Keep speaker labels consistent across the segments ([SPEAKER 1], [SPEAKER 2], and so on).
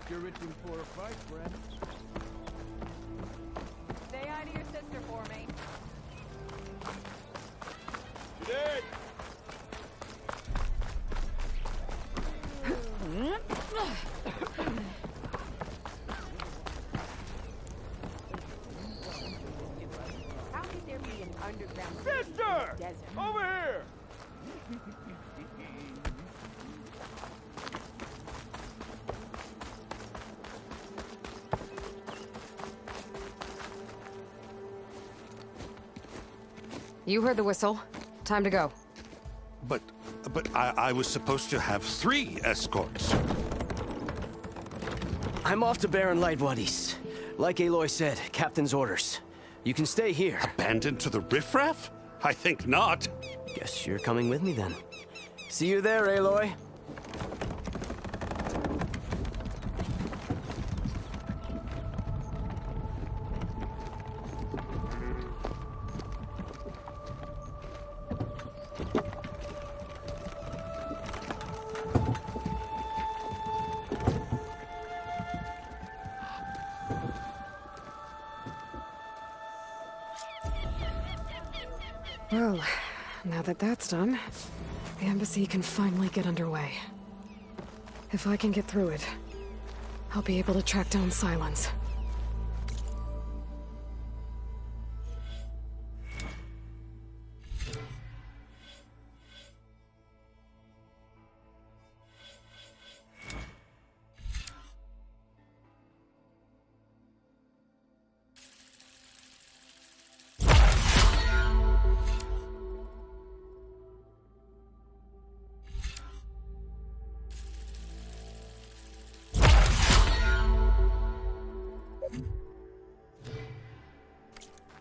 [SPEAKER 1] like you're itching for a fight, friend.
[SPEAKER 2] Say hi to your sister for me.
[SPEAKER 1] Today!
[SPEAKER 2] How could there be an underground
[SPEAKER 1] Sister!
[SPEAKER 2] desert?
[SPEAKER 1] Over here!
[SPEAKER 3] You heard the whistle. Time to go.
[SPEAKER 4] But I was supposed to have 3 escorts.
[SPEAKER 5] I'm off to Barren Lightwaddies. Like Aloy said, Captain's orders. You can stay here.
[SPEAKER 4] Abandoned to the riffraff? I think not.
[SPEAKER 5] Guess you're coming with me then. See you there, Aloy.
[SPEAKER 3] Well, now that that's done, the embassy can finally get underway. If I can get through it, I'll be able to track down Silence.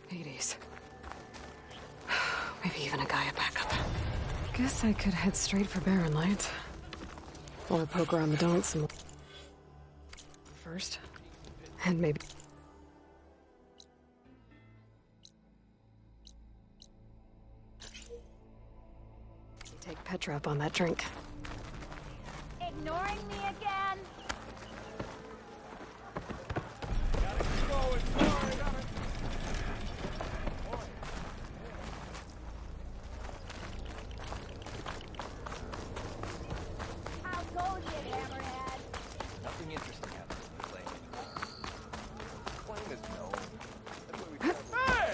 [SPEAKER 3] Hades. Maybe even a Gaia backup. Guess I could head straight for Barren Light. Or poke around the donut some more. First. And maybe... take Petra up on that drink.
[SPEAKER 2] Ignoring me again? How goes it, Hammerhead?
[SPEAKER 6] Nothing interesting happened in the plane anymore. Plain as no. That's what we travel.
[SPEAKER 1] Hey!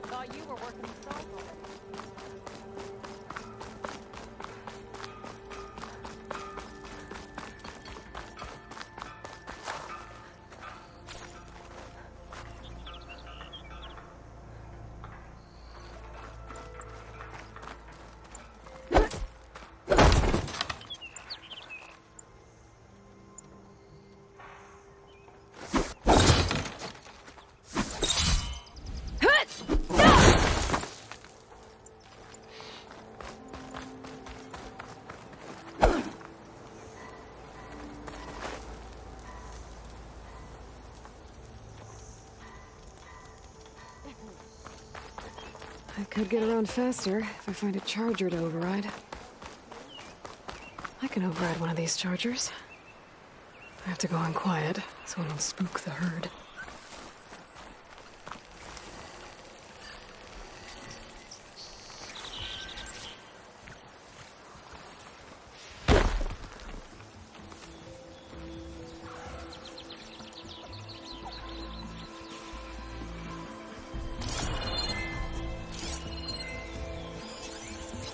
[SPEAKER 2] Thought you were working the cycle.
[SPEAKER 3] I could get around faster if I find a charger to override. I can override one of these chargers. I have to go on quiet, so I don't spook the herd.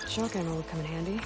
[SPEAKER 3] Shock ammo would come in handy.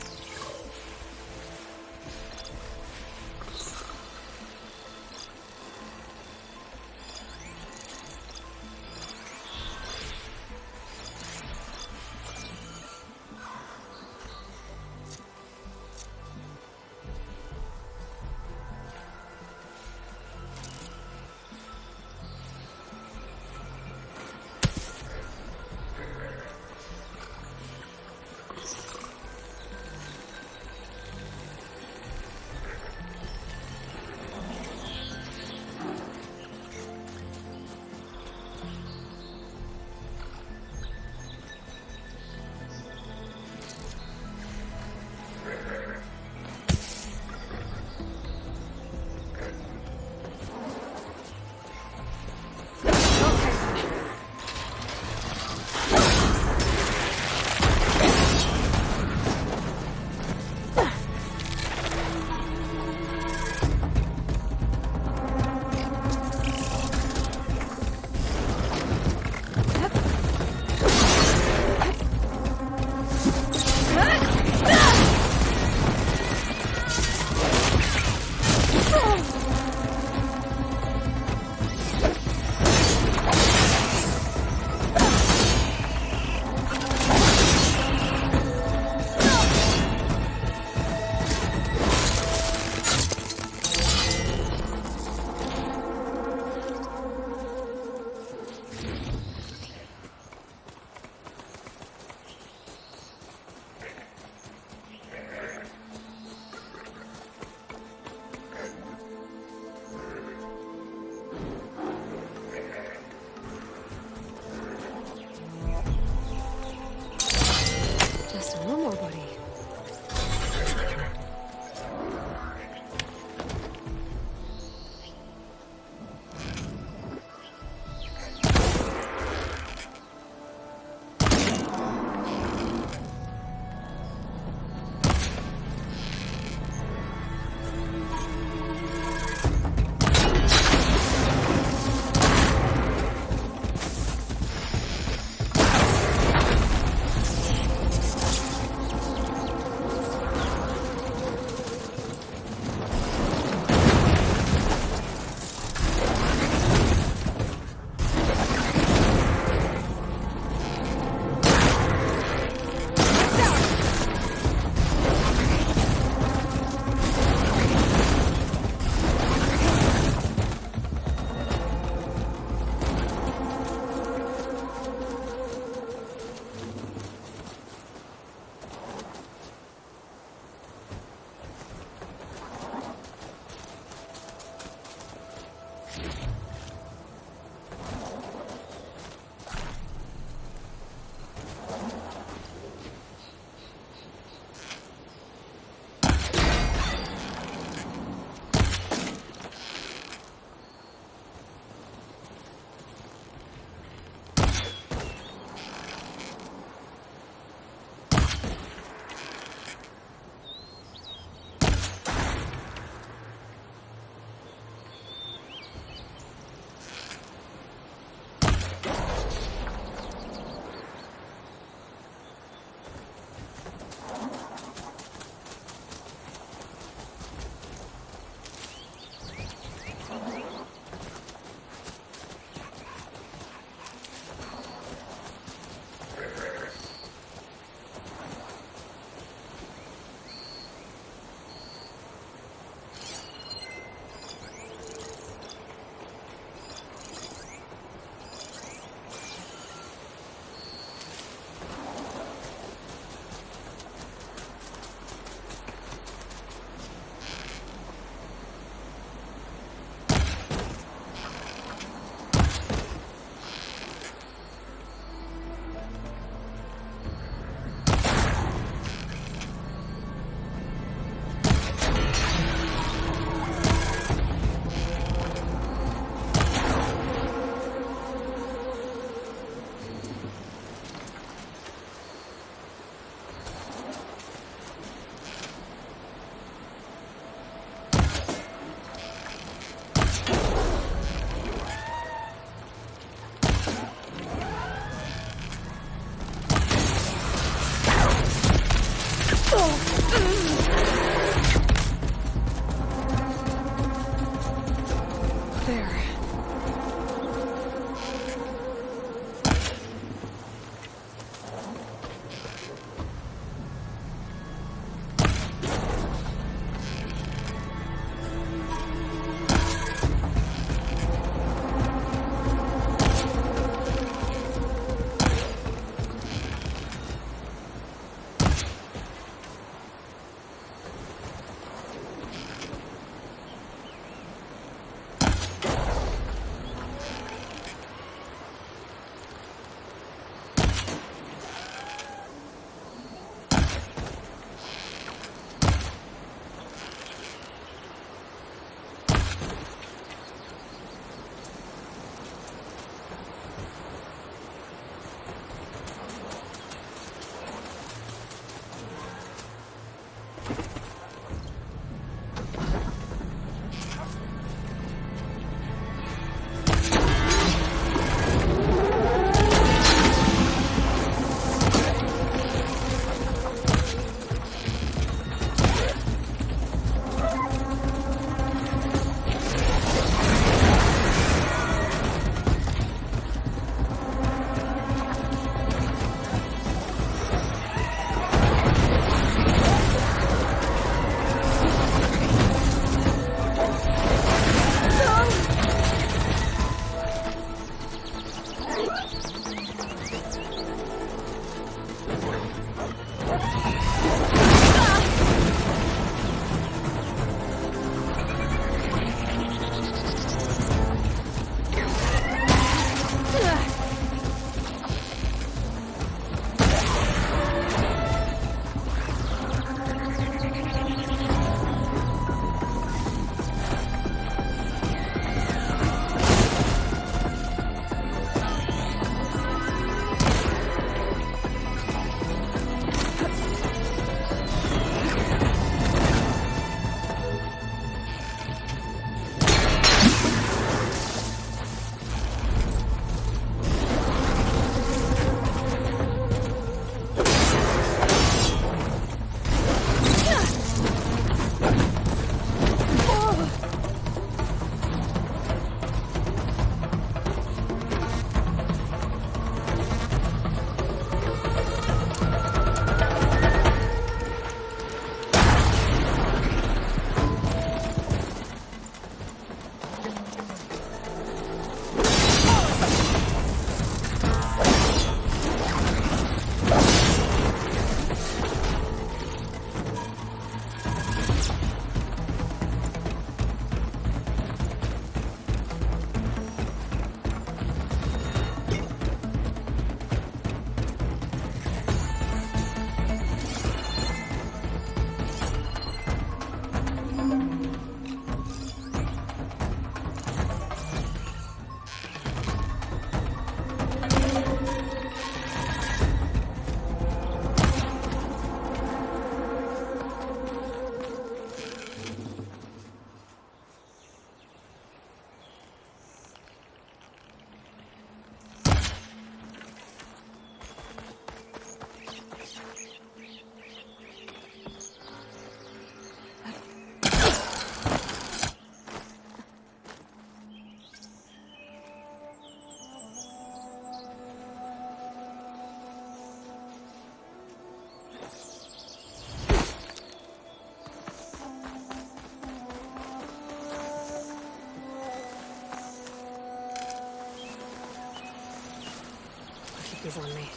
[SPEAKER 3] he's on me.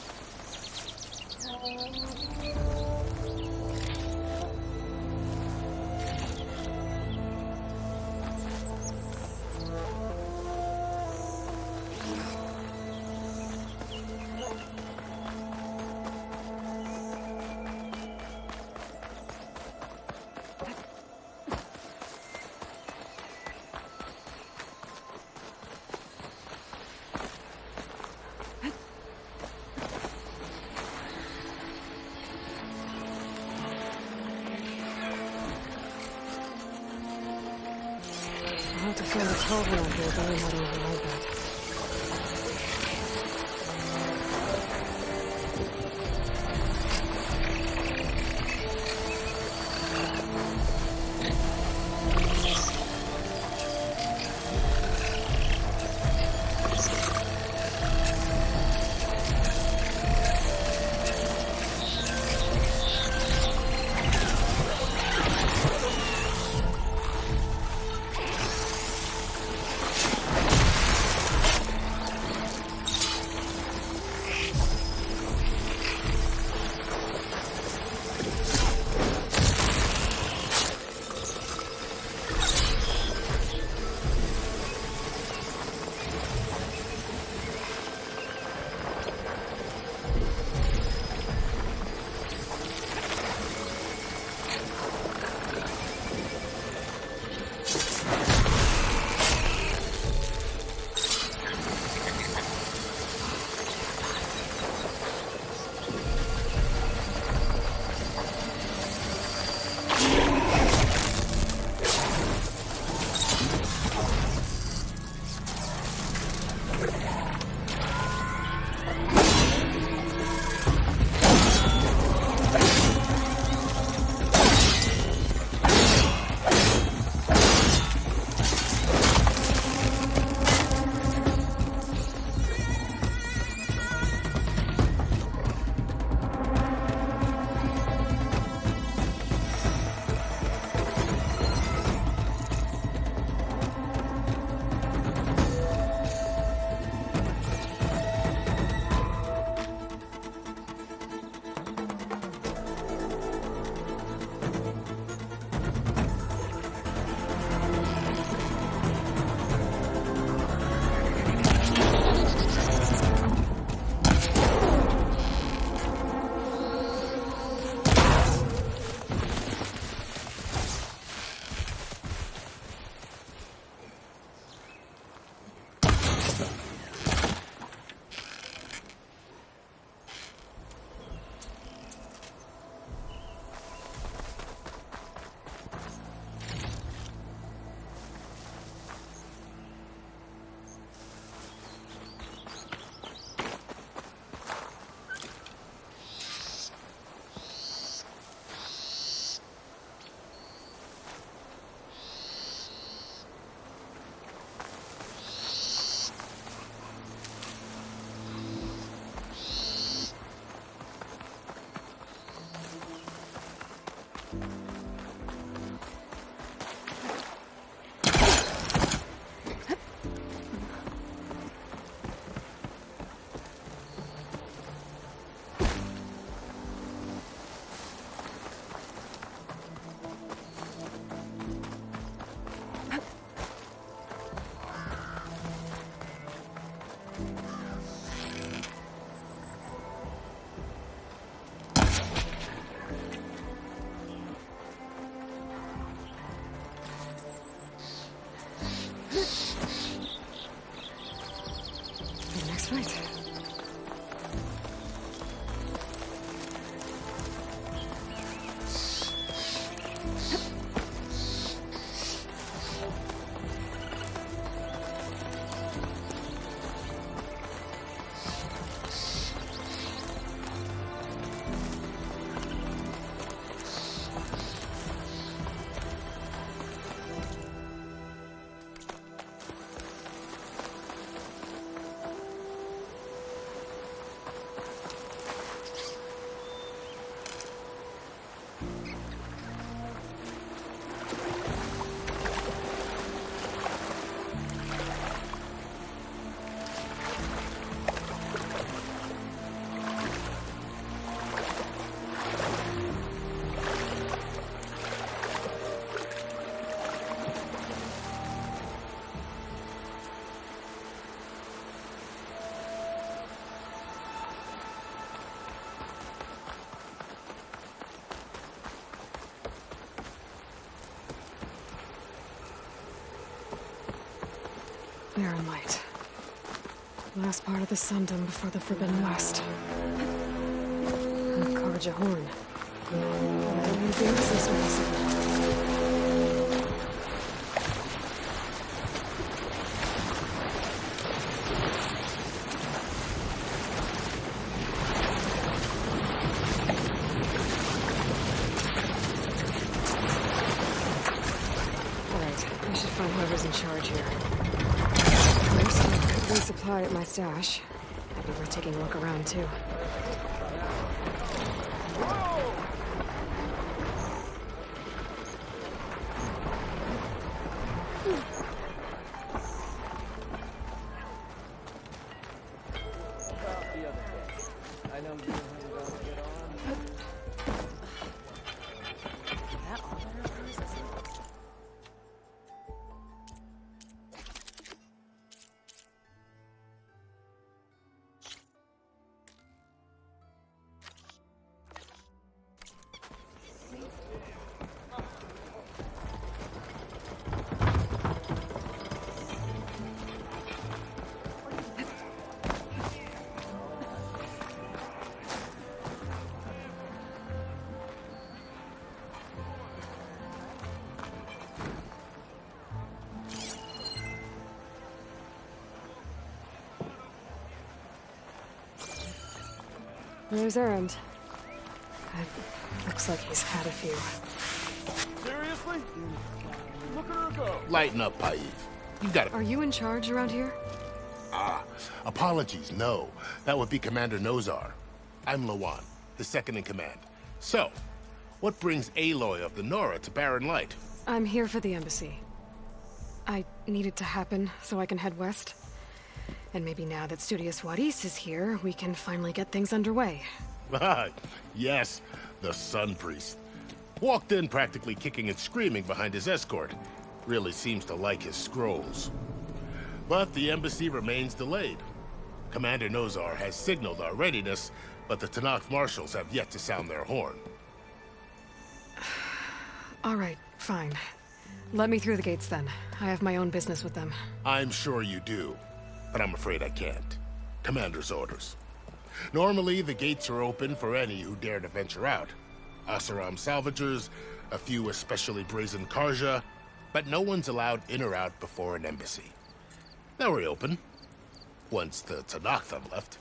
[SPEAKER 3] I'll have to find a cauldron out here, but I might override that. Right. Barren light. Last part of the Sundom before the Forbidden West. A Karja horn. That means the Embassy's ready soon. I should find whoever's in charge here. First, I'll quickly supply at my stash. Might be worth taking a look around, too.
[SPEAKER 6] I know you and him don't get on.
[SPEAKER 2] That all there is?
[SPEAKER 3] Where's Errand? Looks like he's had a few.
[SPEAKER 1] Seriously? Look at her go.
[SPEAKER 7] Lighten up, Paiv. You got it.
[SPEAKER 3] Are you in charge around here?
[SPEAKER 7] Apologies, no. That would be Commander Nozar. I'm Lawan, his second in command. So, what brings Aloy of the Nora to Barren Light?
[SPEAKER 3] I'm here for the Embassy. I need it to happen so I can head west. And maybe now that Studious Wadis is here, we can finally get things underway.
[SPEAKER 7] Yes, the Sun Priest. Walked in practically kicking and screaming behind his escort. Really seems to like his scrolls. But the embassy remains delayed. Commander Nozar has signaled our readiness, but the Tanakh marshals have yet to sound their horn.
[SPEAKER 3] All right, fine. Let me through the gates then. I have my own business with them.
[SPEAKER 7] I'm sure you do, but I'm afraid I can't. Commander's orders. Normally, the gates are open for any who dare to venture out. Asaram salvagers, a few especially brazen Karja, but no one's allowed in or out before an embassy. They'll reopen, once the Tanakh have left.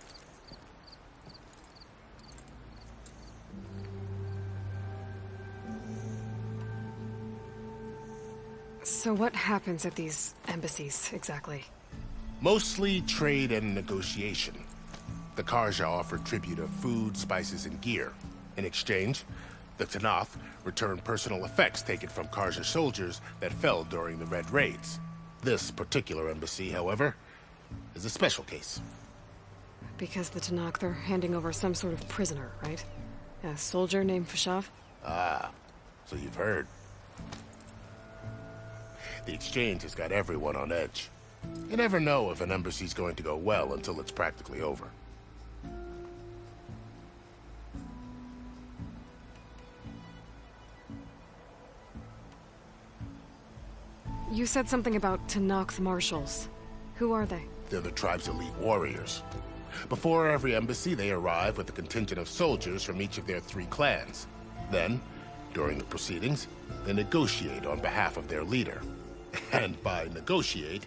[SPEAKER 3] So what happens at these embassies, exactly?
[SPEAKER 7] Mostly trade and negotiation. The Karja offer tribute of food, spices, and gear. In exchange, the Tanakh return personal effects taken from Karja soldiers that fell during the Red Raids. This particular embassy, however, is a special case.
[SPEAKER 3] Because the Tanakh, they're handing over some sort of prisoner, right? A soldier named Fashav?
[SPEAKER 7] Ah, so you've heard. The exchange has got everyone on edge. You never know if an embassy's going to go well until it's practically over.
[SPEAKER 3] You said something about Tanakh marshals. Who are they?
[SPEAKER 7] They're the tribe's elite warriors. Before every embassy, they arrive with a contingent of soldiers from each of their 3 clans. Then, during the proceedings, they negotiate on behalf of their leader. And by negotiate,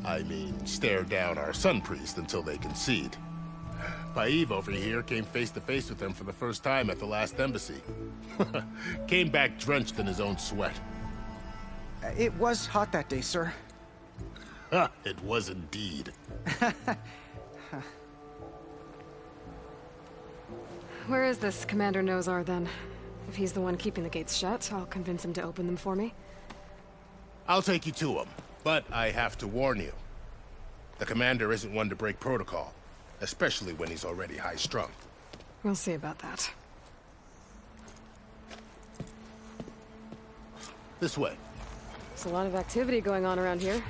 [SPEAKER 7] I mean stare down our Sun Priest until they concede. Paiv over here came face to face with them for the first time at the last embassy. Came back drenched in his own sweat.
[SPEAKER 8] It was hot that day, sir.
[SPEAKER 7] It was indeed.
[SPEAKER 3] Where is this Commander Nozar, then? If he's the one keeping the gates shut, I'll convince him to open them for me.
[SPEAKER 7] I'll take you to him, but I have to warn you. The commander isn't one to break protocol, especially when he's already high-strung.
[SPEAKER 3] We'll see about that.
[SPEAKER 7] This way.
[SPEAKER 3] There's a lot of activity going on around here.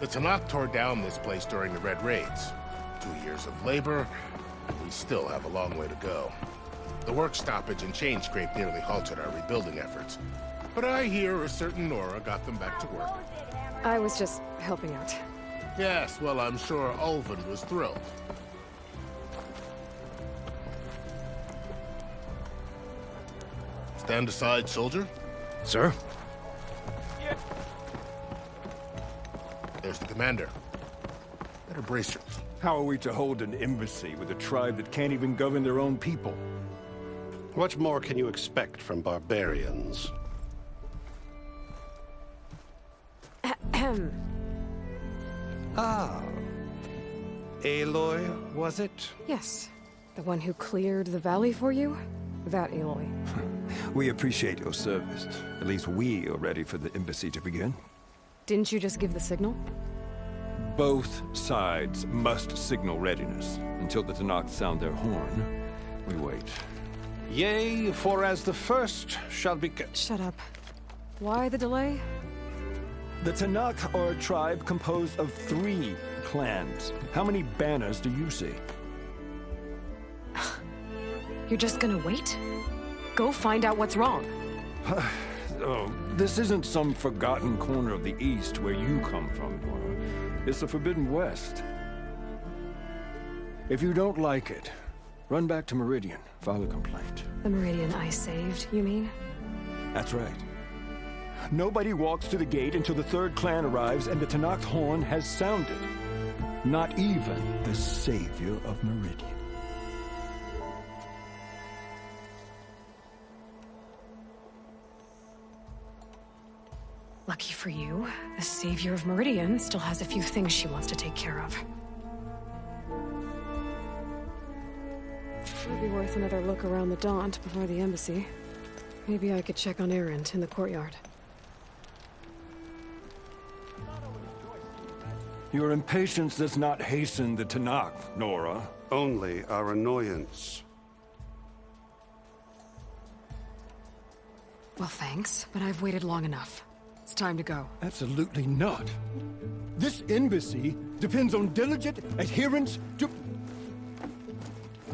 [SPEAKER 7] The Tanakh tore down this place during the Red Raids. 2 years of labor, we still have a long way to go. The work stoppage and chain scrape nearly halted our rebuilding efforts. But I hear a certain Nora got them back to work.
[SPEAKER 3] I was just helping out.
[SPEAKER 7] Yes, well, I'm sure Ulvin was thrilled. Stand aside, soldier.
[SPEAKER 4] Sir?
[SPEAKER 7] There's the commander. Better brace your...
[SPEAKER 1] How are we to hold an embassy with a tribe that can't even govern their own people?
[SPEAKER 4] What more can you expect from barbarians? Ah. Aloy, was it?
[SPEAKER 3] Yes. The one who cleared the valley for you? That Aloy.
[SPEAKER 1] We appreciate your service. At least we are ready for the embassy to begin.
[SPEAKER 3] Didn't you just give the signal?
[SPEAKER 1] Both sides must signal readiness. Until the Tanakh sound their horn, we wait.
[SPEAKER 4] Yea, for as the first shall be...
[SPEAKER 3] Shut up. Why the delay?
[SPEAKER 1] The Tanakh are a tribe composed of 3 clans. How many banners do you see?
[SPEAKER 3] You're just gonna wait? Go find out what's wrong.
[SPEAKER 1] Oh, this isn't some forgotten corner of the East where you come from, Nora. It's the Forbidden West. If you don't like it, run back to Meridian, file a complaint.
[SPEAKER 3] The Meridian I saved, you mean?
[SPEAKER 1] That's right. Nobody walks to the gate until the 3rd clan arrives and the Tanakh horn has sounded. Not even the savior of Meridian.
[SPEAKER 3] Lucky for you, the savior of Meridian still has a few things she wants to take care of. It'd be worth another look around the Daunt before the embassy. Maybe I could check on Erend in the courtyard.
[SPEAKER 1] Your impatience does not hasten the Tanakh, Nora.
[SPEAKER 4] Only our annoyance.
[SPEAKER 3] Well, thanks, but I've waited long enough. It's time to go.
[SPEAKER 1] Absolutely not. This embassy depends on diligent adherence to...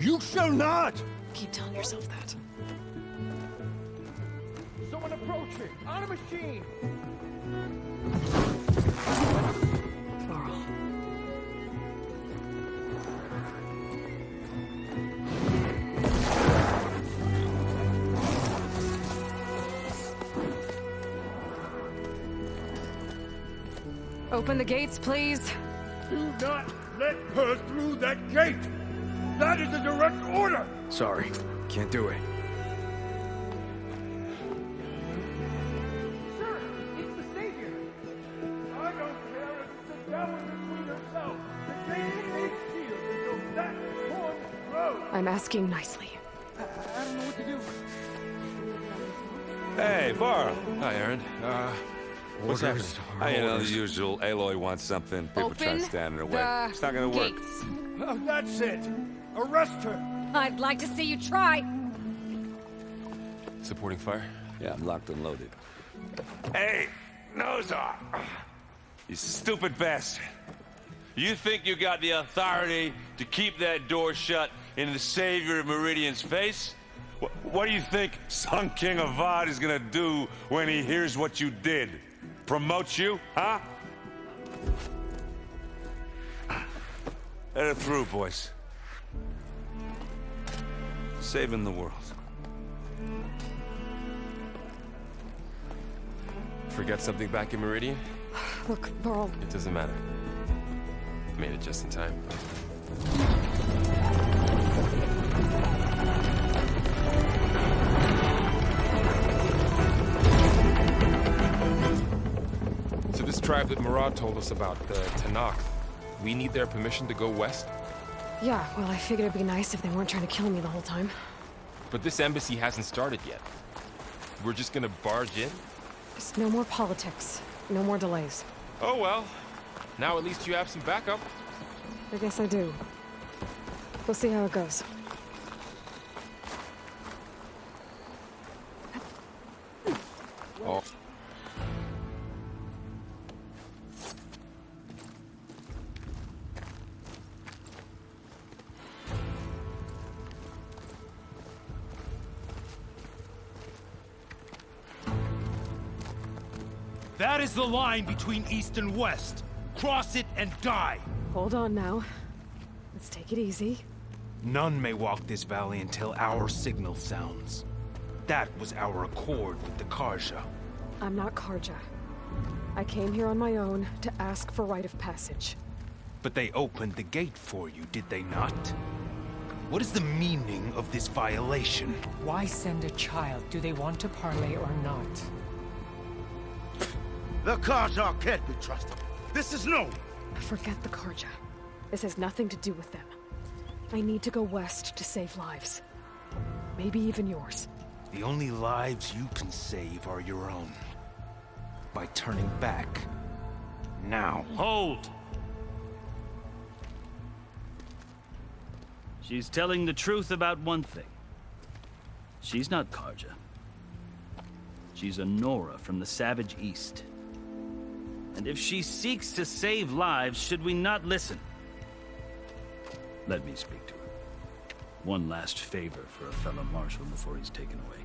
[SPEAKER 1] You shall not!
[SPEAKER 3] Keep telling yourself that.
[SPEAKER 1] Someone approaching! On a machine!
[SPEAKER 3] Laurel. Open the gates, please.
[SPEAKER 1] Do not let her through that gate! That is a direct order!
[SPEAKER 5] Sorry, can't do it.
[SPEAKER 1] Sir, it's the Savior! I don't care if it's the devil between herself. The gate ain't sealed until that horn blows!
[SPEAKER 3] I'm asking nicely.
[SPEAKER 1] I don't know what to do.
[SPEAKER 9] Hey, Varl.
[SPEAKER 10] Hi, Aaron. What's happening?
[SPEAKER 9] You know, the usual. Aloy wants something. People try to stand in her way. It's not gonna work.
[SPEAKER 1] Oh, that's it! Arrest her!
[SPEAKER 2] I'd like to see you try.
[SPEAKER 10] Supporting fire?
[SPEAKER 9] Yeah, I'm locked and loaded. Hey, Nozar! You stupid bastard. You think you got the authority to keep that door shut in the savior of Meridian's face? What do you think Sun King Avad is gonna do when he hears what you did? Promote you, huh? Let it through, boys. Saving the world.
[SPEAKER 10] Forget something back in Meridian?
[SPEAKER 3] Look, Varl.
[SPEAKER 10] It doesn't matter. Made it just in time. So this tribe that Murad told us about, the Tanakh, we need their permission to go west?
[SPEAKER 3] Yeah, well, I figured it'd be nice if they weren't trying to kill me the whole time.
[SPEAKER 10] But this embassy hasn't started yet. We're just gonna barge in?
[SPEAKER 3] Just no more politics. No more delays.
[SPEAKER 10] Oh well. Now at least you have some backup.
[SPEAKER 3] I guess I do. We'll see how it goes.
[SPEAKER 10] Oh.
[SPEAKER 11] That is the line between East and West. cross it and die.
[SPEAKER 3] Hold on now. Let's take it easy.
[SPEAKER 11] None may walk this valley until our signal sounds. That was our accord with the Karja.
[SPEAKER 3] I'm not Karja. I came here on my own to ask for rite of passage.
[SPEAKER 11] But they opened the gate for you, did they not? What is the meaning of this violation?
[SPEAKER 12] Why send a child? Do they want to parley or not?
[SPEAKER 7] The Karja can't be trusted. This is known.
[SPEAKER 3] Forget the Karja. This has nothing to do with them. I need to go west to save lives. Maybe even yours.
[SPEAKER 11] The only lives you can save are your own. By turning back. Now.
[SPEAKER 13] Hold! She's telling the truth about one thing. She's not Karja. She's a Nora from the Savage East. And if she seeks to save lives, should we not listen? Let me speak to her. One last favor for a fellow marshal before he's taken away.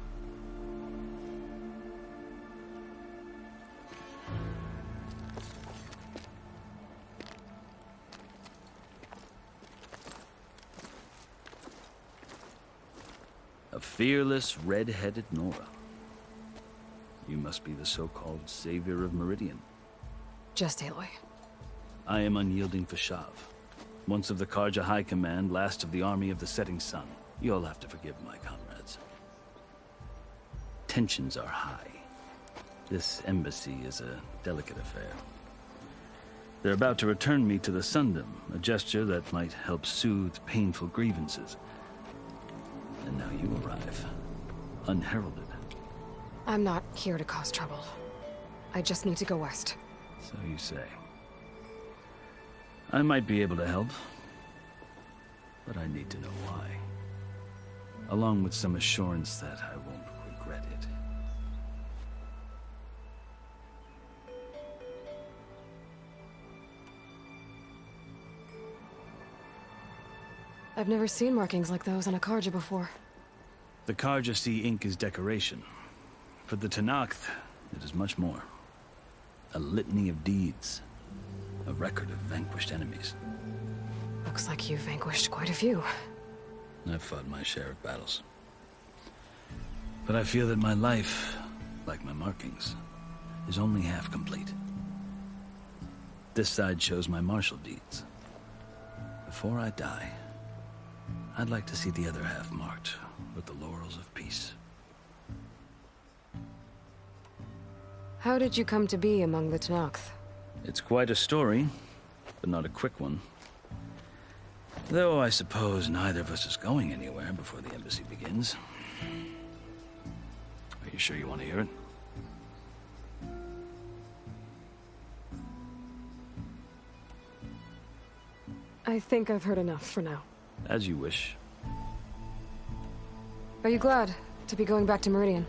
[SPEAKER 13] A fearless, red-headed Nora. You must be the so-called savior of Meridian.
[SPEAKER 3] Just Aloy.
[SPEAKER 13] I am unyielding Fashav. Once of the Karja High Command, last of the army of the setting sun. You'll have to forgive my comrades. Tensions are high. This embassy is a delicate affair. They're about to return me to the Sundom, a gesture that might help soothe painful grievances. And now you arrive, unheralded.
[SPEAKER 3] I'm not here to cause trouble. I just need to go west.
[SPEAKER 13] So you say. I might be able to help, but I need to know why. Along with some assurance that I won't regret it.
[SPEAKER 3] I've never seen markings like those on a Karja before.
[SPEAKER 13] The Karja see ink as decoration. For the Tanakh, it is much more. A litany of deeds. A record of vanquished enemies.
[SPEAKER 3] Looks like you've vanquished quite a few.
[SPEAKER 13] I've fought my share of battles. But I feel that my life, like my markings, is only half complete. This side shows my martial deeds. Before I die, I'd like to see the other half marked with the laurels of peace.
[SPEAKER 3] How did you come to be among the Tanakh?
[SPEAKER 13] It's quite a story, but not a quick one. Though I suppose neither of us is going anywhere before the embassy begins. Are you sure you want to hear it?
[SPEAKER 3] I think I've heard enough for now.
[SPEAKER 13] As you wish.
[SPEAKER 3] Are you glad to be going back to Meridian?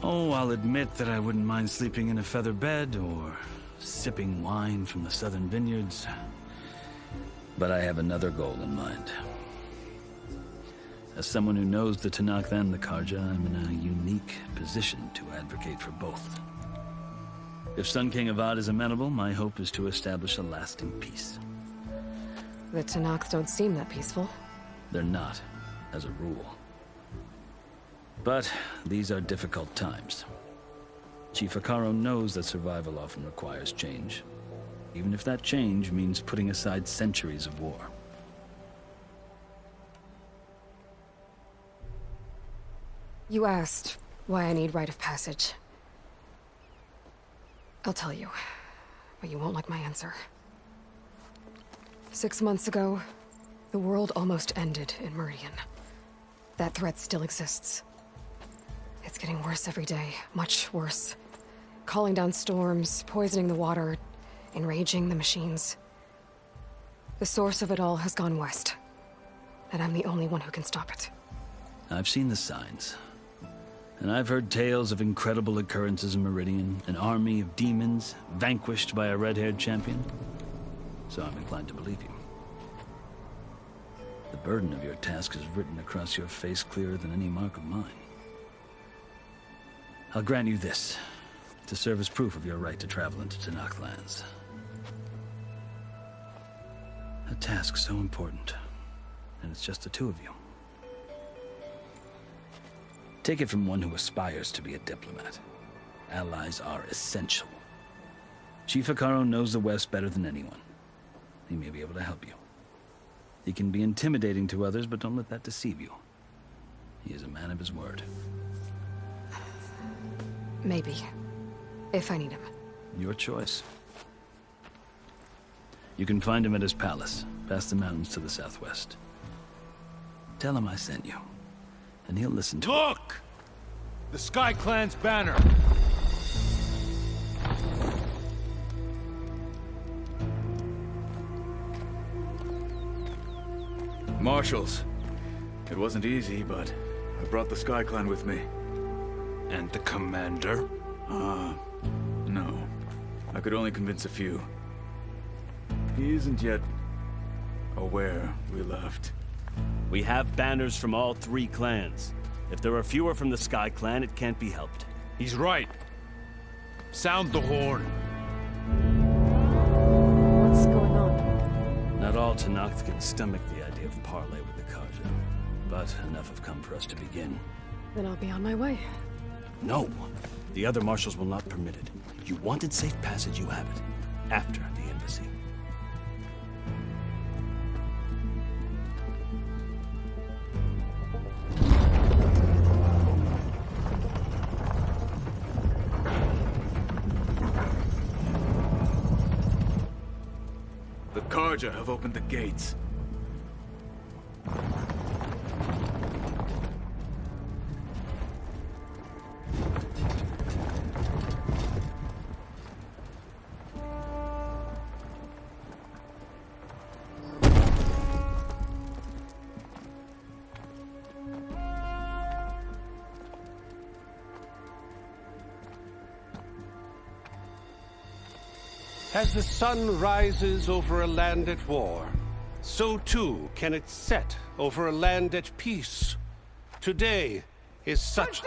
[SPEAKER 13] Oh, I'll admit that I wouldn't mind sleeping in a feather bed or sipping wine from the southern vineyards. But I have another goal in mind. As someone who knows the Tanakh and the Karja, I'm in a unique position to advocate for both. If Sun King Avad is amenable, my hope is to establish a lasting peace.
[SPEAKER 3] The Tanakh don't seem that peaceful.
[SPEAKER 13] They're not, as a rule. But these are difficult times. Chief Akaro knows that survival often requires change, even if that change means putting aside centuries of war.
[SPEAKER 3] You asked why I need rite of passage. I'll tell you, but you won't like my answer. 6 months ago, the world almost ended in Meridian. That threat still exists. It's getting worse every day, much worse. Calling down storms, poisoning the water, enraging the machines. The source of it all has gone west, and I'm the only one who can stop it.
[SPEAKER 13] I've seen the signs. And I've heard tales of incredible occurrences in Meridian, an army of demons vanquished by a red-haired champion. So I'm inclined to believe you. The burden of your task is written across your face clearer than any mark of mine. I'll grant you this, to serve as proof of your right to travel into Tanakh lands. A task so important. And it's just the two of you. Take it from one who aspires to be a diplomat. Allies are essential. Chief Hikaru knows the West better than anyone. He may be able to help you. He can be intimidating to others, but don't let that deceive you. He is a man of his word.
[SPEAKER 3] Maybe. If I need him.
[SPEAKER 13] Your choice. You can find him at his palace, past the mountains to the southwest. Tell him I sent you, and he'll listen to it.
[SPEAKER 11] Look! The Sky Clan's banner!
[SPEAKER 14] Marshals. It wasn't easy, but I brought the Sky Clan with me.
[SPEAKER 11] And the commander?
[SPEAKER 14] No. I could only convince a few. He isn't yet aware we left.
[SPEAKER 15] We have banners from all 3 clans. If there are fewer from the Sky Clan, it can't be helped.
[SPEAKER 11] He's right. Sound the horn.
[SPEAKER 3] What's going on?
[SPEAKER 13] Not all Tenakth can stomach the idea of parley with the Karja, but enough have come for us to begin.
[SPEAKER 3] Then I'll be on my way.
[SPEAKER 15] No, the other marshals will not permit it. You wanted safe passage, you have it. After the embassy.
[SPEAKER 14] The Karja have opened the gates.
[SPEAKER 16] As the sun rises over a land at war, so too can it set over a land at peace. Today is such...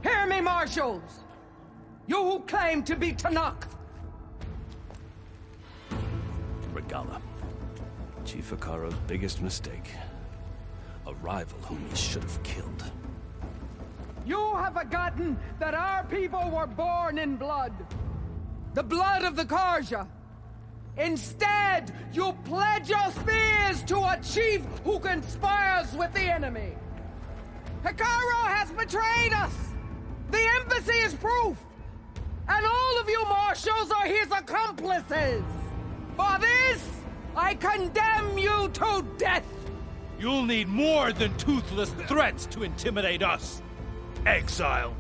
[SPEAKER 12] Hear me, marshals! You who claim to be Tenakth!
[SPEAKER 15] Regala. Chief Hikaru's biggest mistake. A rival whom he should have killed.
[SPEAKER 12] You have forgotten that our people were born in blood. The blood of the Karja. Instead, you pledge your spears to a chief who conspires with the enemy. Hikaru has betrayed us. The embassy is proof. And all of you marshals are his accomplices. For this, I condemn you to death.
[SPEAKER 11] You'll need more than toothless threats to intimidate us. Exile.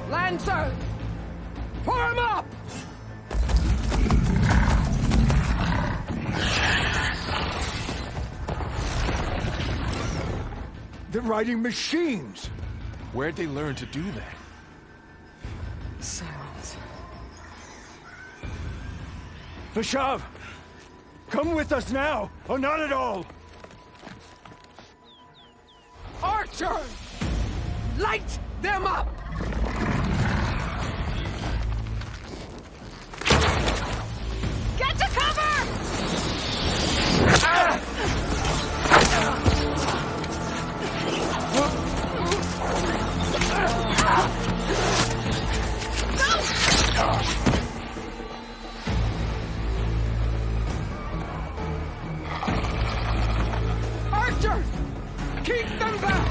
[SPEAKER 12] Lancers! Form up!
[SPEAKER 1] They're riding machines!
[SPEAKER 10] Where'd they learn to do that?
[SPEAKER 3] Silence.
[SPEAKER 1] Vashav! Come with us now, or not at all!
[SPEAKER 12] Archers! Light them up!
[SPEAKER 2] Get to cover!
[SPEAKER 12] Archers! Keep them back!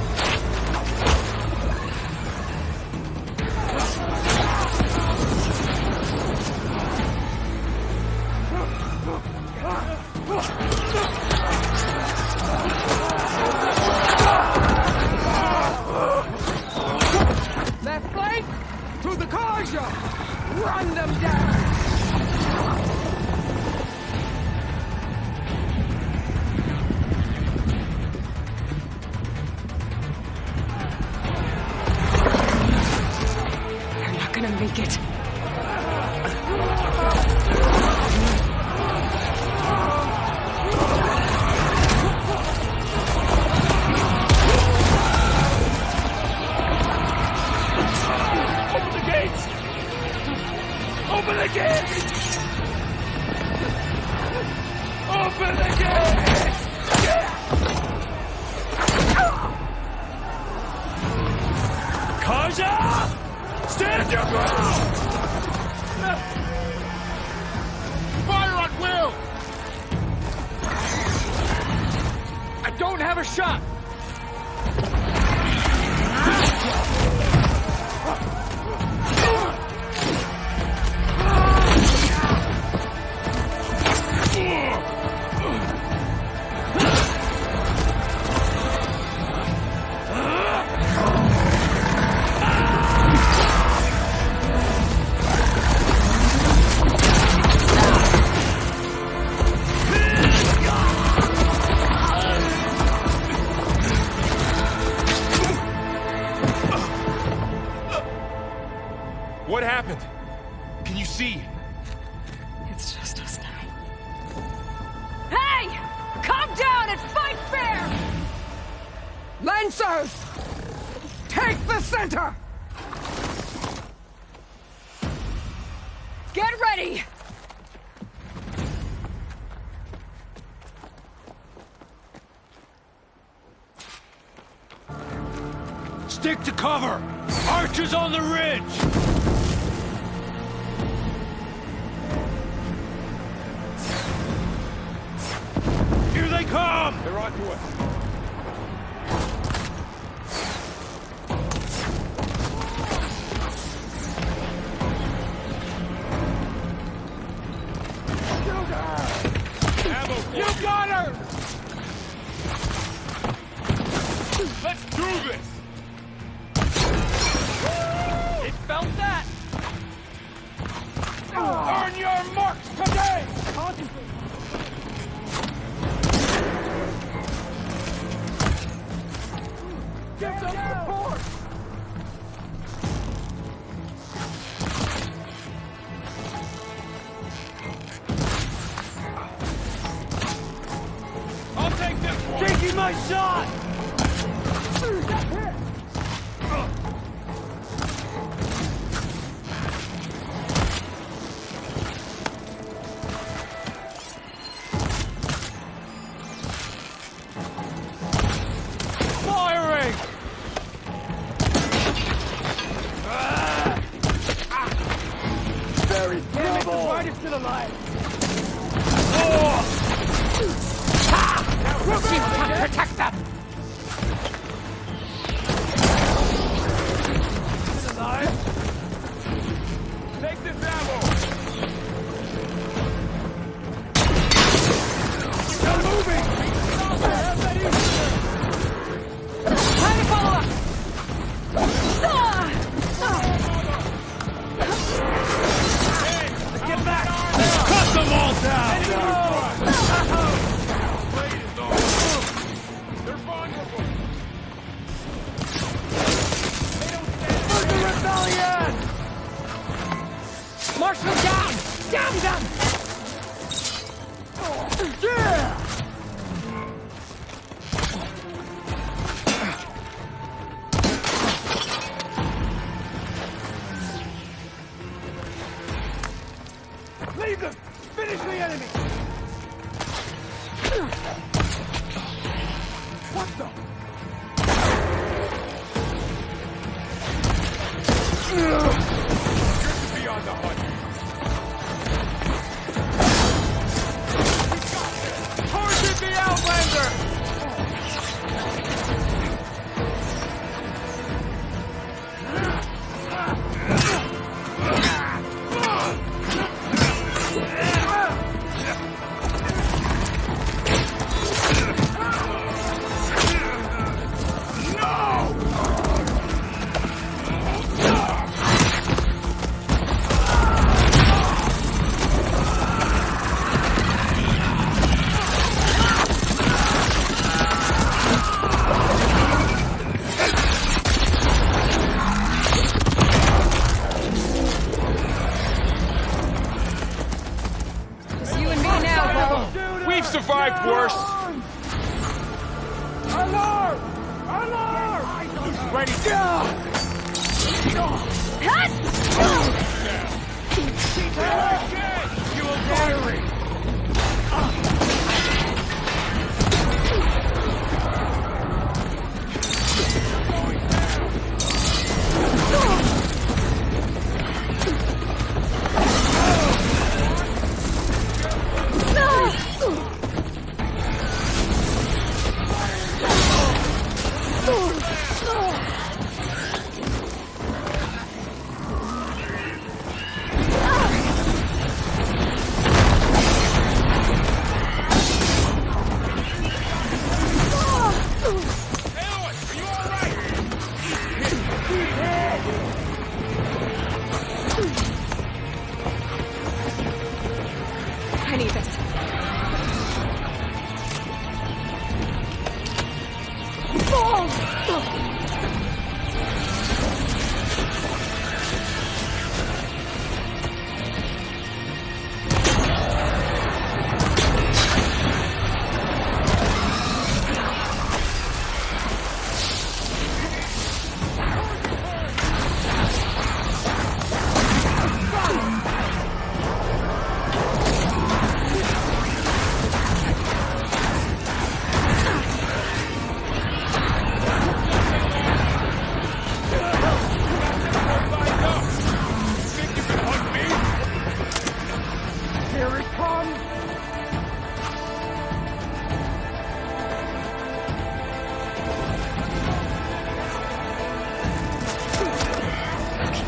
[SPEAKER 9] Open the gate! Kaja! Stand your ground!
[SPEAKER 12] Fire on Will! I don't have a shot!
[SPEAKER 10] What happened? Can you see?
[SPEAKER 3] It's just us now.
[SPEAKER 2] Hey! Calm down and fight fair!
[SPEAKER 12] Lancers! Take the center!
[SPEAKER 2] Get ready!
[SPEAKER 9] Stick to cover! Archers on the ridge! Here they come!
[SPEAKER 10] They're on to us.
[SPEAKER 9] You got her! Let's do this!
[SPEAKER 12] It felt that!
[SPEAKER 9] Earn your marks today!
[SPEAKER 12] Give them support!
[SPEAKER 9] I'll take this one! Taking my shot! Firing! Very
[SPEAKER 12] Damn it, the bride is still alive! Protect them!
[SPEAKER 9] Take this ammo!
[SPEAKER 12] They're moving! Time to follow up!
[SPEAKER 9] Get back! Cut them all down! They're vulnerable!
[SPEAKER 12] For the rebellion! Marshal down! Down them! Yeah!
[SPEAKER 9] Leave them! Finish the enemy! What the? Good to be on the hunt. Target the Outlander! We've survived worse.
[SPEAKER 12] Alarm! Alarm!
[SPEAKER 9] Ready? You will carry.
[SPEAKER 3] any of this.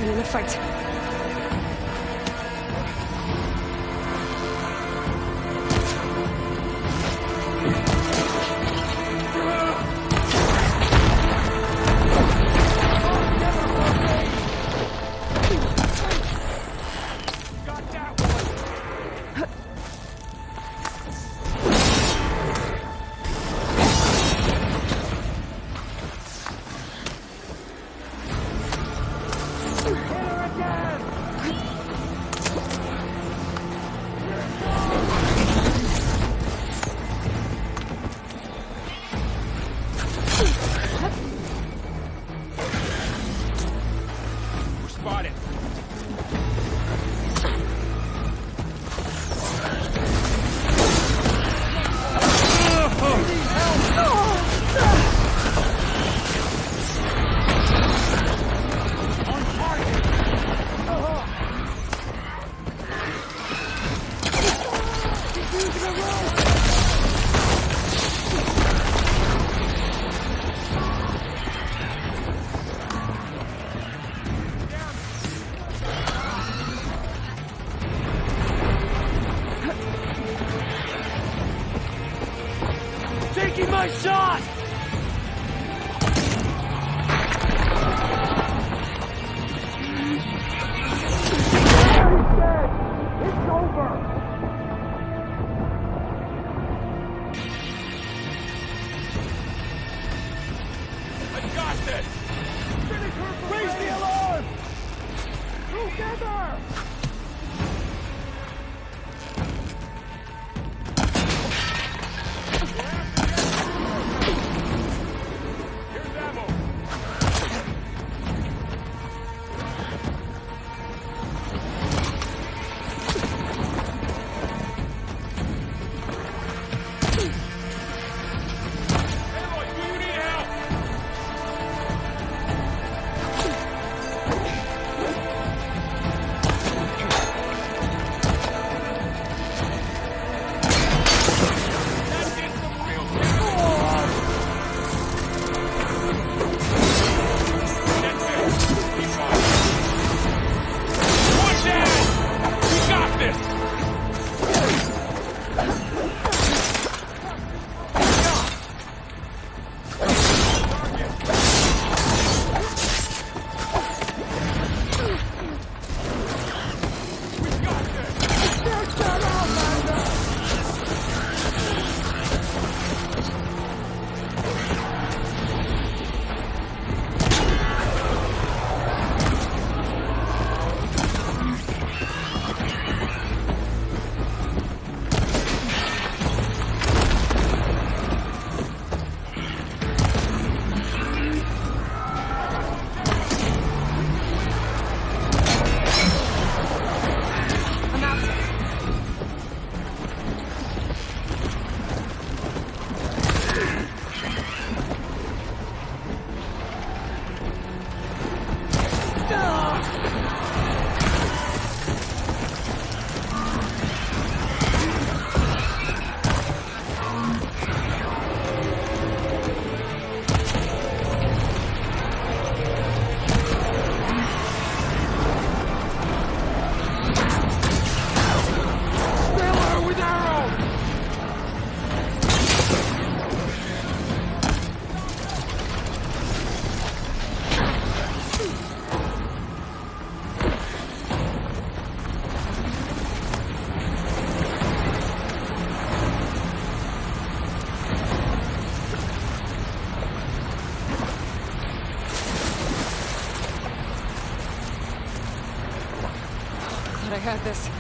[SPEAKER 3] In the fight.
[SPEAKER 12] Taking my shot! It's over!
[SPEAKER 9] I got this!
[SPEAKER 12] Raise the alarm! Together!
[SPEAKER 3] had this.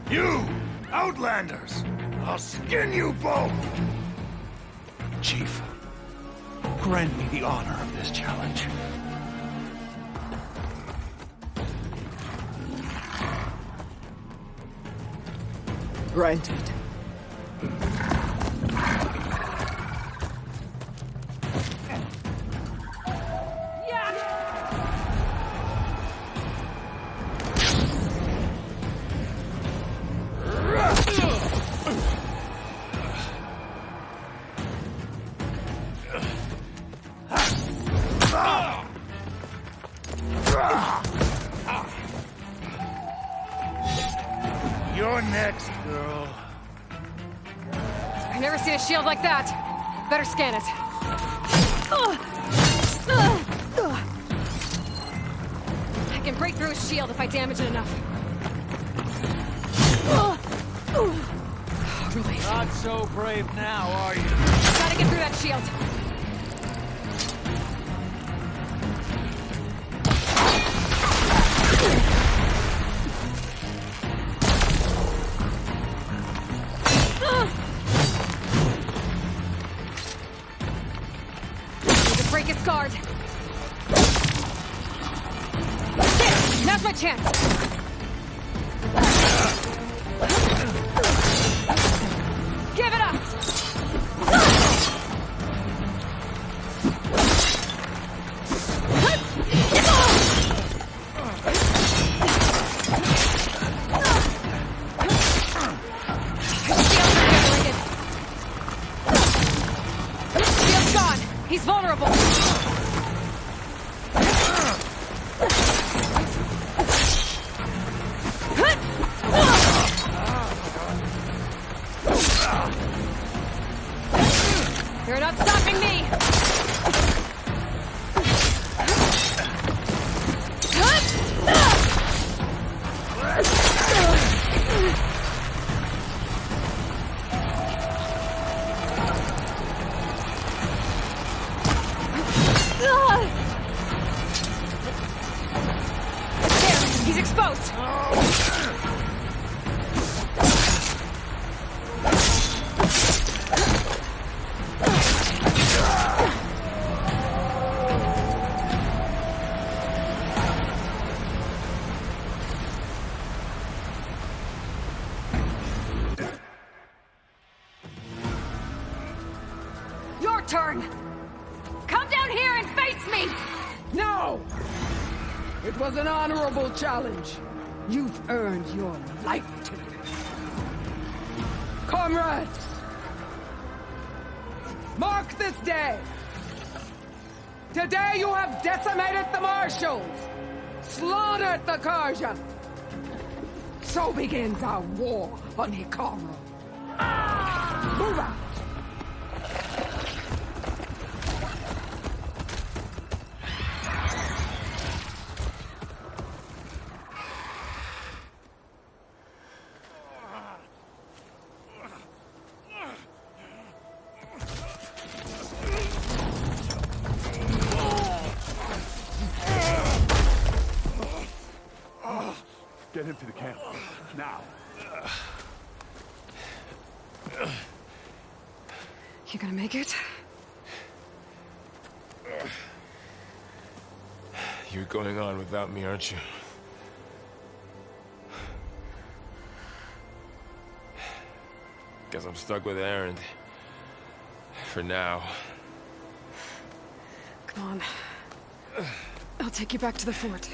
[SPEAKER 11] You! Outlanders! I'll skin you both! Chief, grant me the honor of this challenge.
[SPEAKER 8] Granted.
[SPEAKER 11] You're next, girl.
[SPEAKER 3] I've never seen a shield like that. Better scan it. I can break through his shield if I damage it enough. Relief.
[SPEAKER 11] Not so brave now, are you?
[SPEAKER 3] Gotta get through that shield. Break his guard. There! Now's my chance! Give it up! Shield's gone! He's vulnerable! You're not stopping me! There, he's exposed! turn! Come down here and face me!
[SPEAKER 12] No! It was an honorable challenge. You've earned your life today. Comrades! Mark this day! Today you have decimated the Marshals! Slaughtered the Karja! So begins our war on Hikaru. Move out!
[SPEAKER 1] Get him to the camp. Now.
[SPEAKER 3] You gonna make it?
[SPEAKER 10] You're going on without me, aren't you? Guess I'm stuck with Aaron. For now.
[SPEAKER 3] Come on. I'll take you back to the fort.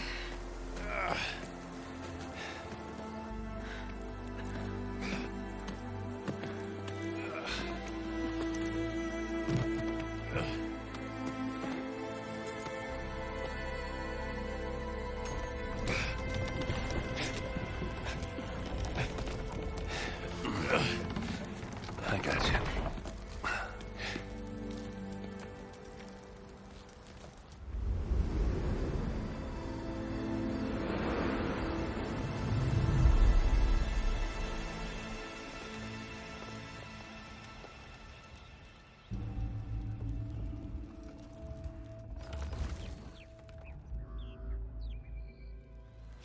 [SPEAKER 15] I got you.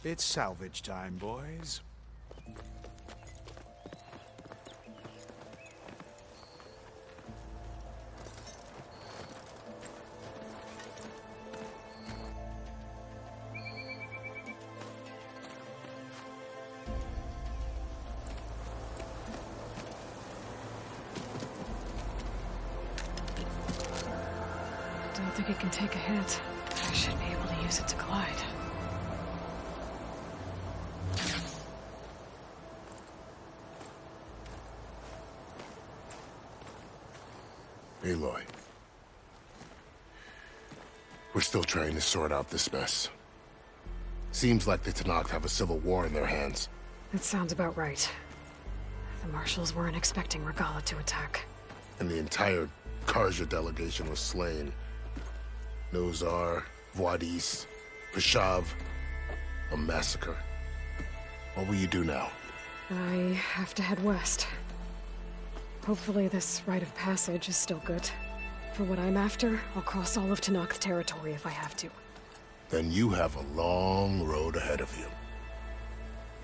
[SPEAKER 11] It's salvage time, boys.
[SPEAKER 3] Don't think it can take a hit. I should be able to use it to glide.
[SPEAKER 7] Aloy. We're still trying to sort out this mess. Seems like the Tenakth have a civil war in their hands.
[SPEAKER 3] That sounds about right. The Marshals weren't expecting Regalla to attack.
[SPEAKER 7] And the entire Karja delegation was slain. Nozar, Voidis, Peshav. A massacre. What will you do now?
[SPEAKER 3] I have to head west. Hopefully this rite of passage is still good. For what I'm after, I'll cross all of Tenakth territory if I have to.
[SPEAKER 7] Then you have a long road ahead of you.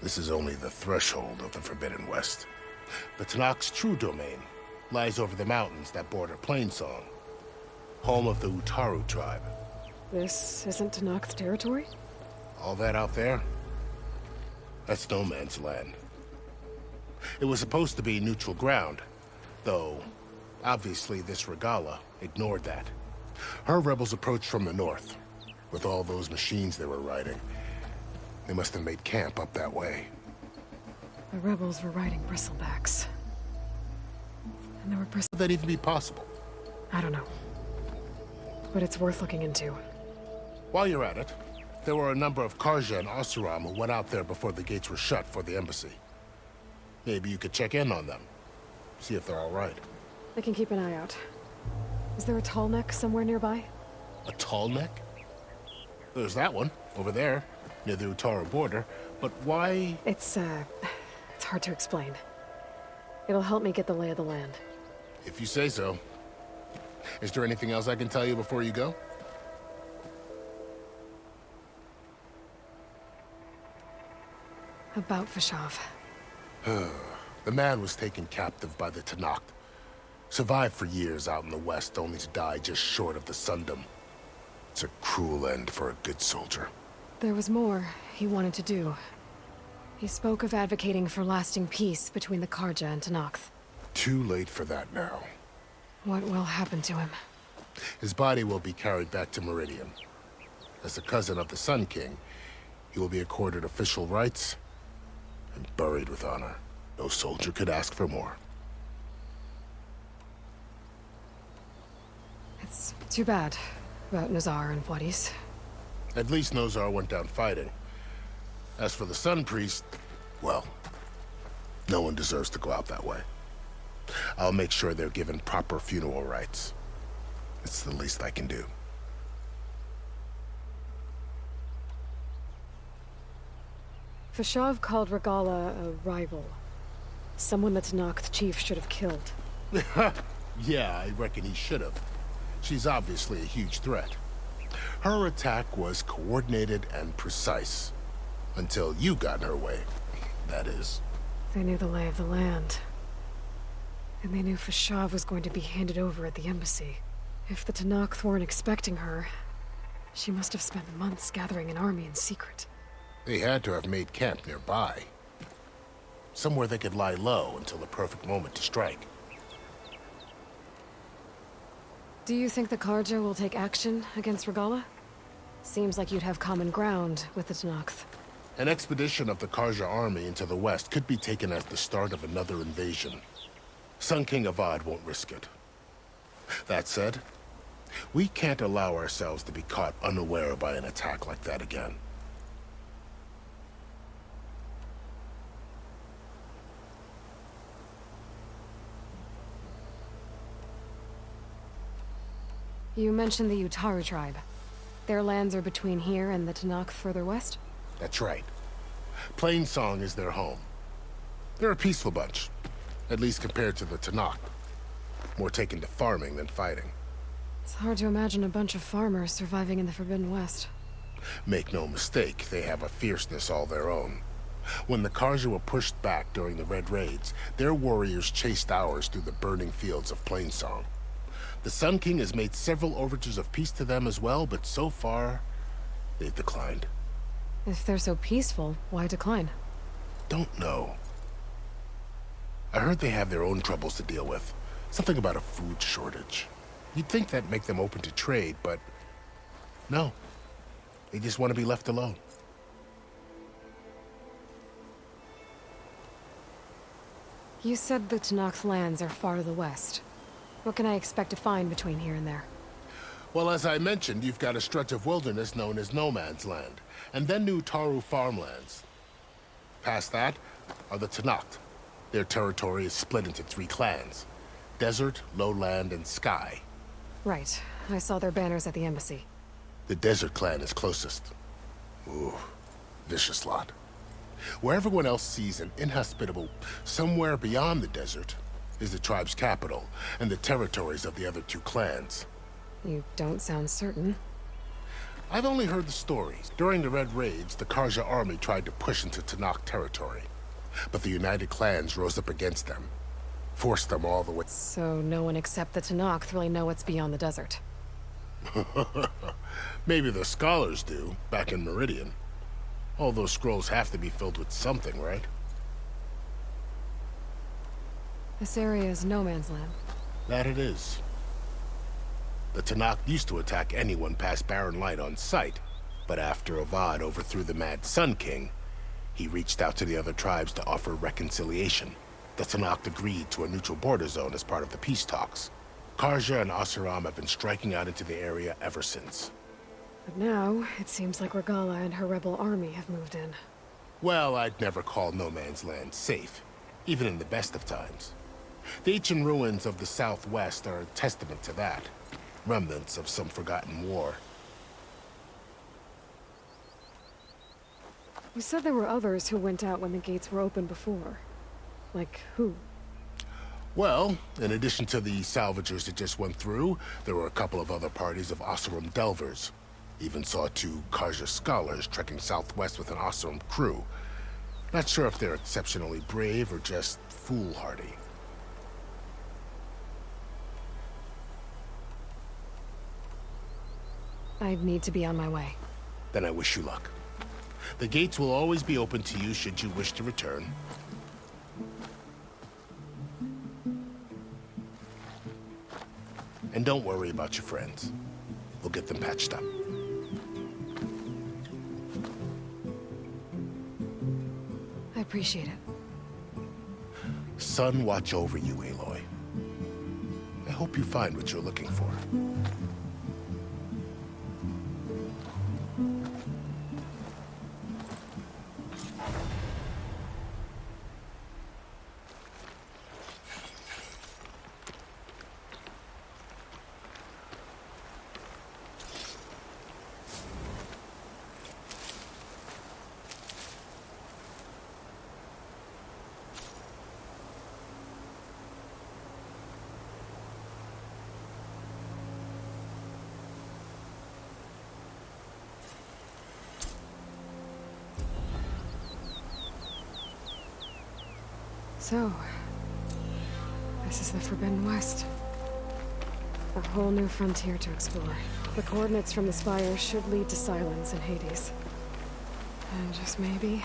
[SPEAKER 7] This is only the threshold of the Forbidden West. The Tenakth's true domain lies over the mountains that border Plainsong, home of the Utaru tribe.
[SPEAKER 3] This isn't Tenakth territory?
[SPEAKER 7] All that out there? That's no man's land. It was supposed to be neutral ground, though obviously this Regalla ignored that. Her rebels approached from the north. With all those machines they were riding, they must have made camp up that way.
[SPEAKER 3] The rebels were riding bristlebacks. And there were
[SPEAKER 7] Could that even be possible?
[SPEAKER 3] I don't know. But it's worth looking into.
[SPEAKER 7] While you're at it, there were a number of Karja and Oseram who went out there before the gates were shut for the embassy. Maybe you could check in on them. See if they're all right.
[SPEAKER 3] I can keep an eye out. Is there a tall neck somewhere nearby?
[SPEAKER 7] A tall neck? There's that one, over there, near the Utaru border. But why?
[SPEAKER 3] It's hard to explain. It'll help me get the lay of the land.
[SPEAKER 7] If you say so. Is there anything else I can tell you before you go?
[SPEAKER 3] About Peshav.
[SPEAKER 7] The man was taken captive by the Tenakth. Survived for years out in the west, only to die just short of the Sundom. It's a cruel end for a good soldier.
[SPEAKER 3] There was more he wanted to do. He spoke of advocating for lasting peace between the Karja and Tenakth.
[SPEAKER 7] Too late for that now.
[SPEAKER 3] What will happen to him?
[SPEAKER 7] His body will be carried back to Meridian. As a cousin of the Sun King, he will be accorded official rights and buried with honor. No soldier could ask for more.
[SPEAKER 3] It's too bad about Nazar and Wadis.
[SPEAKER 7] At least Nozar went down fighting. As for the Sun Priest, well, no one deserves to go out that way. I'll make sure they're given proper funeral rites. It's the least I can do.
[SPEAKER 3] Fashav called Regala a rival. Someone that Tanakh chief should have killed.
[SPEAKER 7] Yeah, I reckon he should have. She's obviously a huge threat. Her attack was coordinated and precise. Until you got in her way, that is.
[SPEAKER 3] They knew the lay of the land. And they knew Fashav was going to be handed over at the embassy. If the Tanakh weren't expecting her, she must have spent months gathering an army in secret.
[SPEAKER 7] They had to have made camp nearby. Somewhere they could lie low until the perfect moment to strike.
[SPEAKER 3] Do you think the Karja will take action against Regala? Seems like you'd have common ground with the Tanakh.
[SPEAKER 7] An expedition of the Karja army into the west could be taken as the start of another invasion. Sun King Avad won't risk it. That said, we can't allow ourselves to be caught unaware by an attack like that again.
[SPEAKER 3] You mentioned the Utaru tribe. Their lands are between here and the Tanakh further west?
[SPEAKER 7] That's right. Plainsong is their home. They're a peaceful bunch, at least compared to the Tanakh. More taken to farming than fighting.
[SPEAKER 3] It's hard to imagine a bunch of farmers surviving in the Forbidden West.
[SPEAKER 7] Make no mistake, they have a fierceness all their own. When the Karja were pushed back during the Red Raids, their warriors chased ours through the burning fields of Plainsong. The Sun King has made several overtures of peace to them as well, but so far, they've declined.
[SPEAKER 3] If they're so peaceful, why decline?
[SPEAKER 7] Don't know. I heard they have their own troubles to deal with. Something about a food shortage. You'd think that'd make them open to trade, but no. They just want to be left alone.
[SPEAKER 3] You said the Tanakh lands are far to the west. What can I expect to find between here and there?
[SPEAKER 7] Well, as I mentioned, you've got a stretch of wilderness known as No Man's Land, and then new Taru farmlands. Past that are the Tanakh. Their territory is split into 3 clans: Desert, Lowland, and Sky.
[SPEAKER 3] Right. I saw their banners at the embassy.
[SPEAKER 7] The Desert clan is closest. Ooh, vicious lot. Where everyone else sees an inhospitable somewhere beyond the desert is the tribe's capital and the territories of the other 2 clans.
[SPEAKER 3] You don't sound certain.
[SPEAKER 7] I've only heard the stories. During the Red Raids, the Karja army tried to push into Tanakh territory, but the United Clans rose up against them, forced them all the way.
[SPEAKER 3] So no one except the Tanakh really know what's beyond the desert.
[SPEAKER 7] Maybe the scholars do, back in Meridian. All those scrolls have to be filled with something, right?
[SPEAKER 3] This area is no man's land.
[SPEAKER 7] That it is. The Tanakh used to attack anyone past Barren Light on sight, but after Avad overthrew the Mad Sun King, he reached out to the other tribes to offer reconciliation. The Tanakh agreed to a neutral border zone as part of the peace talks. Karja and Asuram have been striking out into the area ever since.
[SPEAKER 3] But now, it seems like Regala and her rebel army have moved in.
[SPEAKER 7] Well, I'd never call No Man's Land safe, even in the best of times. The ancient ruins of the Southwest are a testament to that. Remnants of some forgotten war.
[SPEAKER 3] You said there were others who went out when the gates were open before. Like who?
[SPEAKER 7] Well, in addition to the salvagers that just went through, there were a couple of other parties of Oseram delvers. Even saw 2 Karja scholars trekking southwest with an Oseram crew. Not sure if they're exceptionally brave or just foolhardy.
[SPEAKER 3] I need to be on my way.
[SPEAKER 7] Then I wish you luck. The gates will always be open to you should you wish to return. And don't worry about your friends. We'll get them patched up.
[SPEAKER 3] I appreciate it.
[SPEAKER 7] Sun watch over you, Aloy. I hope you find what you're looking for.
[SPEAKER 3] So, this is the Forbidden West. A whole new frontier to explore. The coordinates from the spire should lead to Silence and Hades. And just maybe,